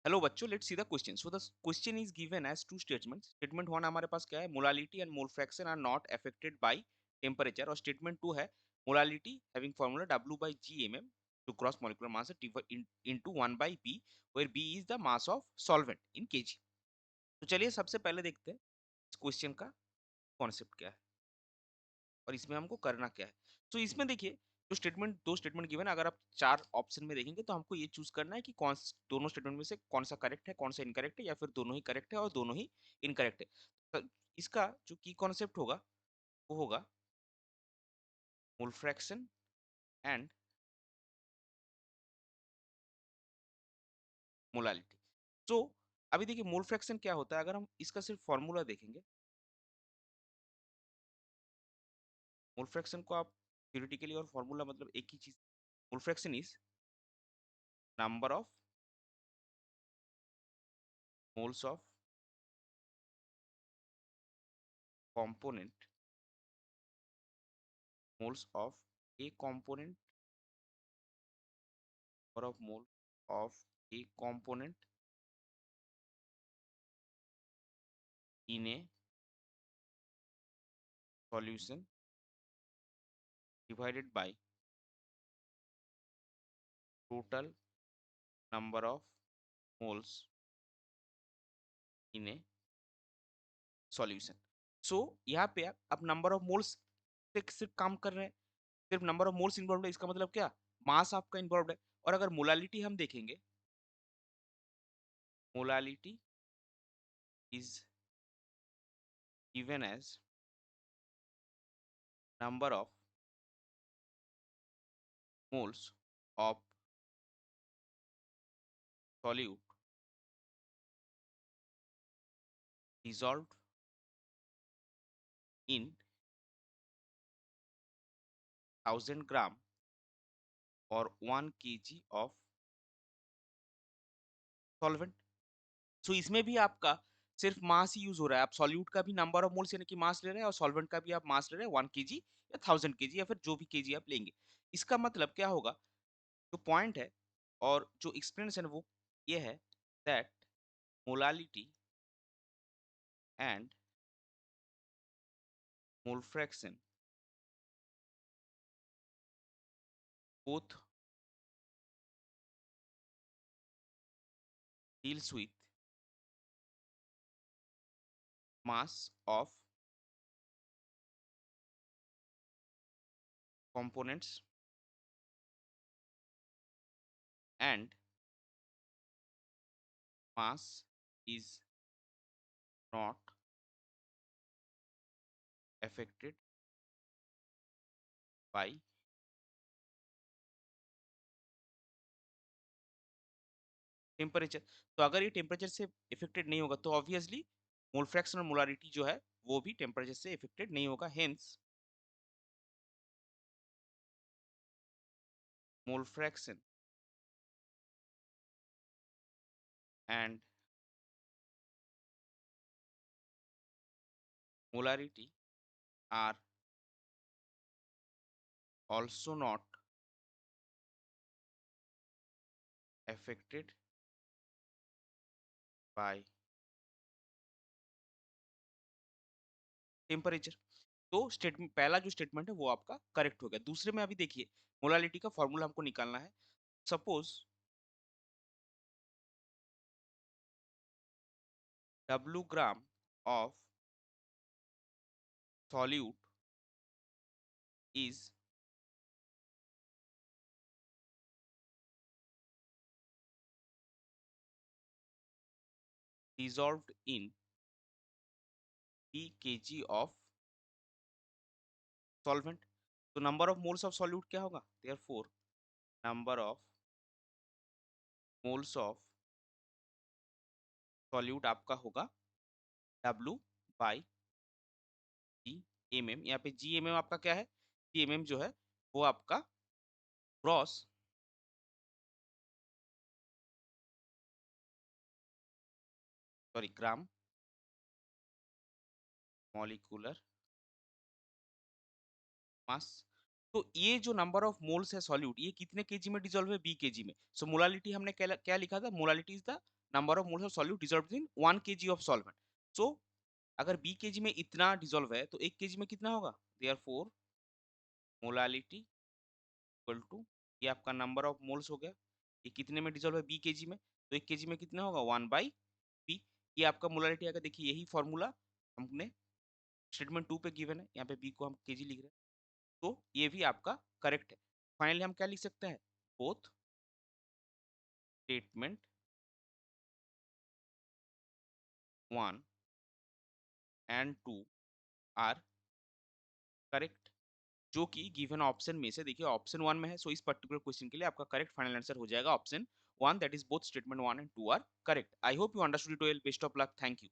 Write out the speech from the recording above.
Hello बच्चों, let's see the question. So the question is given as two statements. Statement one हमारे पास क्या है? Molality and mole fraction are not affected by temperature. और statement two है molality having formula W by G to gross molecular mass into 1 by B, where B is the mass of solvent in kg. तो चलिए सबसे पहले देखते हैं इस question का कॉन्सेप्ट क्या है और इसमें हमको करना क्या है. तो इसमें देखिए, जो स्टेटमेंट दो स्टेटमेंट गिवन है, अगर आप चार ऑप्शन में देखेंगे तो हमको ये चूज करना है कि दोनों स्टेटमेंट में से कौन सा करेक्ट है, कौन सा इनकरेक्ट है, या फिर दोनों ही करेक्ट है और दोनों ही इनकरेक्ट है. तो इसका जो की कॉन्सेप्ट होगा वो होगा मोल फ्रैक्शन एंड मोलालिटी. तो अभी देखिए मोल फ्रैक्शन क्या होता है. अगर हम इसका सिर्फ फॉर्मूला देखेंगे, मोल फ्रैक्शन को आप थ्योरेटिकली और फॉर्मूला मतलब एक ही चीज. Mole fraction is number of moles of component moles of a component or of mole of a component in a solution divided by total number of moles in a solution. So यहाँ पे आप number of moles से सिर्फ काम कर रहे हैं, सिर्फ नंबर ऑफ मोल्स इन्वॉल्व है. इसका मतलब क्या? मास आपका इन्वॉल्व है. और अगर मोलालिटी हम देखेंगे, molality is given as number of moles of solute dissolved in 1000 gram और 1 kg ऑफ सॉल्वेंट. सो इसमें भी आपका सिर्फ मास ही यूज हो रहा है. आप सॉल्यूट का भी नंबर ऑफ मोल्स यानी कि मास ले रहे हैं और सॉल्वेंट का भी आप मास ले रहे हैं 1 kg या 1000 kg या फिर जो भी केजी आप लेंगे. इसका मतलब क्या होगा? जो पॉइंट है और जो एक्सप्लेनेशन है वो ये है that molality and mole fraction both deals with mass of components and mass is not affected by temperature. तो अगर ये टेम्परेचर से इफेक्टेड नहीं होगा तो ऑब्वियसली मोल फ्रैक्शन और मोलारिटी जो है वो भी टेम्परेचर से इफेक्टेड नहीं होगा. Hence mole fraction and molarity are also not affected by temperature. तो स्टेटमेंट पहला जो स्टेटमेंट है वो आपका करेक्ट हो गया. दूसरे में अभी देखिए मोलालिटी का फॉर्मूला हमको निकालना है. Suppose W gram of solute is dissolved in p/kg of solvent. तो number of moles of solute क्या होगा? Therefore number of moles of solute आपका होगा W बाई G यहाँ पे G आपका क्या है? G जो है वो आपका gross sorry gram molecular mass. तो ये जो नंबर ऑफ मोल्स है सॉल्यूट, ये कितने केजी में डिसॉल्व है? B kg में. सो मोलालिटी हमने क्या लिखा था? Molality is the number of moles of solute dissolved in 1 kg of solvent. So अगर b kg में इतना डिसॉल्व है तो 1 kg में कितना होगा? Therefore मोलालिटी इक्वल टू, ये आपका नंबर ऑफ मोल्स हो गया, ये कितने में डिसॉल्व है? b kg में, तो 1 kg में कितना होगा? 1 बाई p। ये आपका मोलालिटी आएगा। देखिए यही फॉर्मूला हमने स्टेटमेंट 2 पे गिवन है, यहाँ पे b को हम kg लिख रहे हैं, तो ये भी आपका करेक्ट है। फाइनली हम क्या लिख सकते हैं? Both statement 1 and 2 are correct, जो कि गिवन ऑप्शन में से, देखिए ऑप्शन 1 में है, सो इस पर्टिकुलर क्वेश्चन के लिए आपका करेक्ट फाइनल आंसर हो जाएगा option 1, that is both statement 1 and 2 are correct. I hope you understood it well. Best of luck. Thank you.